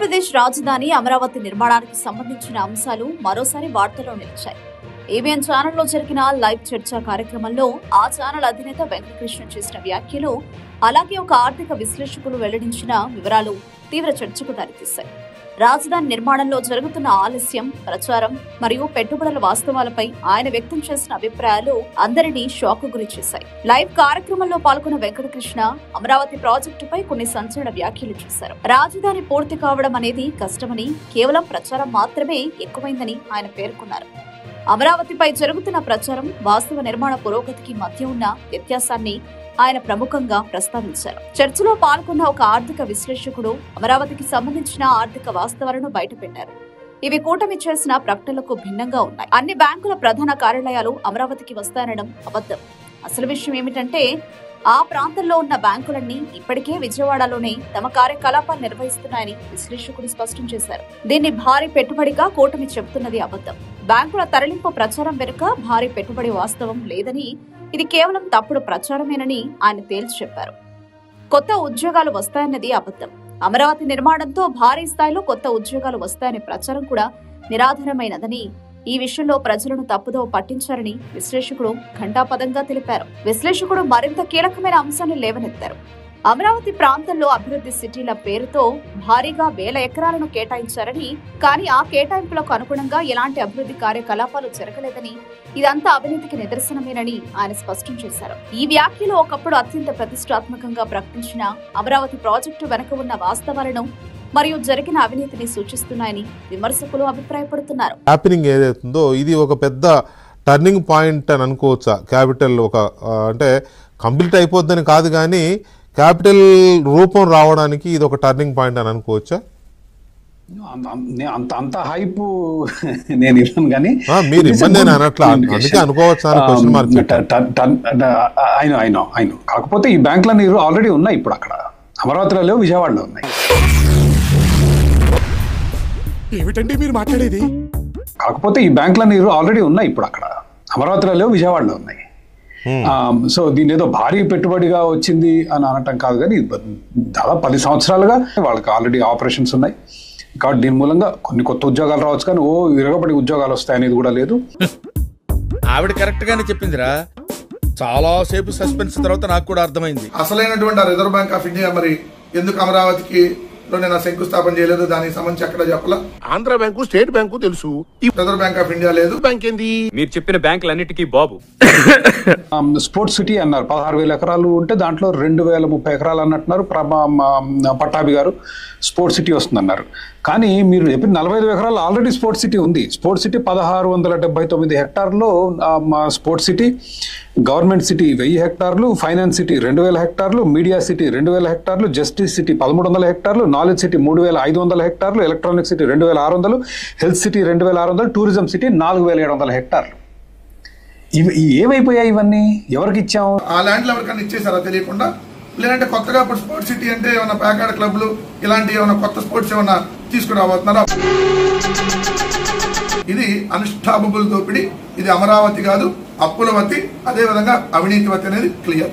ఆంధ్రప్రదేశ్ రాజధాని అమరావతి నిర్మాణానికి సంబంధించిన అంశాలు మరోసారి వార్తల్లో నిలిచాయి. ఏబిఎన్ ఛానల్లో జరిగిన లైవ్ చర్చా కార్యక్రమంలో ఆ ఛానల్ అధినేత వెంకటకృష్ణ చేసిన వ్యాఖ్యలు, అలాగే ఒక ఆర్థిక విశ్లేషకులు వెల్లడించిన వివరాలు తీవ్ర చర్చకు దారితీశాయి. రాజధాని నిర్మాణంలో జరుగుతున్న ఆలస్యం, ప్రచారం మరియు పెట్టుబడుల వాస్తవాలపై ఆయన వ్యక్తం చేసిన అభిప్రాయాలు అందరినీ షాక్ గురి చేశాయి. లైవ్ కార్యక్రమంలో పాల్గొన్న వెంకటకృష్ణ అమరావతి ప్రాజెక్టుపై కొన్ని సంచలన వ్యాఖ్యలు చేశారు. రాజధాని పూర్తి కావడం అనేది కష్టమని, కేవలం ప్రచారం మాత్రమే ఎక్కువైందని ఆయన పేర్కొన్నారు. అమరావతిపై జరుగుతున్న ప్రచారం, వాస్తవ నిర్మాణ పురోగతికి మధ్య ఉన్న వ్యత్యాసాన్ని ఆయన ప్రముఖంగా ప్రస్తావించారు. చర్చలో పాల్గొన్న ఒక ఆర్థిక విశ్లేషకుడు అమరావతికి సంబంధించిన ఆర్థిక వాస్తవాలను బయటపెట్టారు. ఇవి కూటమి చేసిన ప్రకటనలకు భిన్నంగా ఉన్నాయి. అన్ని బ్యాంకుల ప్రధాన కార్యాలయాలు అమరావతికి వస్తాయనడం అబద్ధం. అసలు విషయం ఏమిటంటే, ఆ ప్రాంతంలో ఉన్న బ్యాంకులన్నీ ఇప్పటికే విజయవాడలోనే తమ కార్యకలాపాలు నిర్వహిస్తున్నాయని విశ్లేషకుడు స్పష్టం చేశారు. దీన్ని భారీ పెట్టుబడిగా కూటమి చెబుతున్నది అబద్ధం. బ్యాంకుల తరలింపు ప్రచారం వెనుక భారీ పెట్టుబడి వాస్తవం లేదని, ఇది కేవలం తప్పుడు ప్రచారమేనని ఆయన తేల్చి చెప్పారు. కొత్త ఉద్యోగాలు వస్తాయన్నది అబద్ధం. అమరావతి నిర్మాణంతో భారీ స్థాయిలో కొత్త ఉద్యోగాలు వస్తాయనే ప్రచారం కూడా నిరాధారమైనదని, ఈ విషయంలో ప్రజలను తప్పుదోవ పట్టించారని విశ్లేషకుడు ఘంటాపథంగా తెలిపారు. విశ్లేషకుడు మరింత కీలకమైన అంశాన్ని లేవనెత్తారు. అమరావతి ప్రాంతంలో అభివృద్ధి సిటీల పేరుతో భారీగా 1000 ఎకరాలను కేటాయించారని, కానీ ఆ కేటాయింపులకు అనుగుణంగా ఎలాంటి అభివృద్ధి కార్యకలాపాలు జరగలేదని, ఇదంతా అవినీతికి నిదర్శనమేనని ఆయన స్పష్టం చేశారు. ఈ వ్యాఖ్యలు ఒకప్పుడు అత్యంత ప్రతిష్టాత్మకంగా ప్రకటించిన అమరావతి ప్రాజెక్టు వెనుక ఉన్న వాస్తవాలను మరియు జరిగిన అవినీతిని సూచిస్తున్నాయని విమర్శకులు అభిప్రాయపడుతున్నారు. హ్యాపెనింగ్ ఏదైతుందో ఇది ఒక పెద్ద టర్నింగ్ పాయింట్ అని అనుకోవచ్చా? క్యాపిటల్ ఒక అంటే కంప్లీట్ అయిపోద్దని కాదు, కానీ క్యాపిటల్ రూపం రావడానికి ఇది ఒక టర్నింగ్ పాయింట్ అని అనుకోవచ్చా? అంత హైప్ నేను ఇవ్వను, కానీ మీరు ఇబ్బంది అనట్లా, అందుకే అనుకోవచ్చా అని క్వశ్చన్ మార్క్. అయినా కాకపోతే ఈ బ్యాంకులన్నీ ఆల్రెడీ ఉన్నాయి. ఇప్పుడు అక్కడ అమరావతిలో లేవు, విజయవాడలో ఉన్నాయి. ఏమిటండి మీరు మాట్లాడేది? కాకపోతే ఈ బ్యాంకులన్నీ ఆల్రెడీ ఉన్నాయి. ఇప్పుడు అక్కడ అమరావతిలో లేవు, విజయవాడలో ఉన్నాయి. సో దీని ఏదో భారీ పెట్టుబడిగా వచ్చింది అని అనటం కాదు, కానీ దాదాపు 10 సంవత్సరాలుగా వాళ్ళకి ఆల్రెడీ ఆపరేషన్స్ ఉన్నాయి. కాబట్టి దీని మూలంగా కొన్ని కొత్త ఉద్యోగాలు రావచ్చు, కానీ విరగబడి ఉద్యోగాలు వస్తాయనేది కూడా లేదు. ఆవిడ కరెక్ట్ గానే చెప్పిందిరా. చాలా సేపు సస్పెన్స్ తర్వాత నాకు కూడా అర్థమైంది. అసలైనటువంటి రిజర్వ్ బ్యాంక్ ఆఫ్ ఇండియా మరి ఎందుకు అమరావతికి నేను శంకుస్థాపన చేయలేదు, దానికి సంబంధించి ఎక్కడ చెప్పలా. ఆంధ్ర బ్యాంకు, స్టేట్ బ్యాంకు తెలుసు, రిజర్వ్ బ్యాంక్ ఆఫ్ ఇండియా లేదు. బ్యాంక్ ఏంది? మీరు చెప్పిన బ్యాంకులన్నిటికీ బాబు స్పోర్ట్స్ సిటీ అన్నారు. 16,000 ఎకరాలు ఉంటే దాంట్లో 2030 ఎకరాలు అన్నట్టున్నారు పట్టాభి గారు. స్పోర్ట్స్ సిటీ వస్తుందన్నారు. కానీ మీరు చెప్పిన 45 ఎకరాలు ఆల్రెడీ స్పోర్ట్స్ సిటీ ఉంది. స్పోర్ట్స్ సిటీ 1679 హెక్టార్లో స్పోర్ట్స్ సిటీ, గవర్నమెంట్ సిటీ 1000 హెక్టార్లు, ఫైనాన్స్ సిటీ 2000 హెక్టార్లు, మీడియా సిటీ 2000 హెక్టార్లు, జస్టిస్ సిటీ 1300 హెక్టార్లు, నాలెడ్జ్ సిటీ 3500 హెక్టార్లు, electronic city 2600, health city 2600, tourism city 4700 హెక్టార్లు. ఇవి ఏమైపోయాయి? ఇవన్నీ ఎవరికి ఇచ్చాము? ఆ ల్యాండ్లు ఎవరికైనా ఇచ్చేసారా తెలియకుండా? లేదంటే కొత్తగా ఇప్పుడు స్పోర్ట్స్ సిటీ అంటే ఏమైనా ప్యాకాడ్ క్లబ్లు ఇలాంటి ఏమైనా కొత్త స్పోర్ట్స్ ఏమైనా తీసుకురాబోతున్నారా? ఇది అన్స్టాపబుల్ దోపిడీ. ఇది అమరావతి కాదు, అప్పులవతి, అదే విధంగా అవినీతివతి అనేది క్లియర్.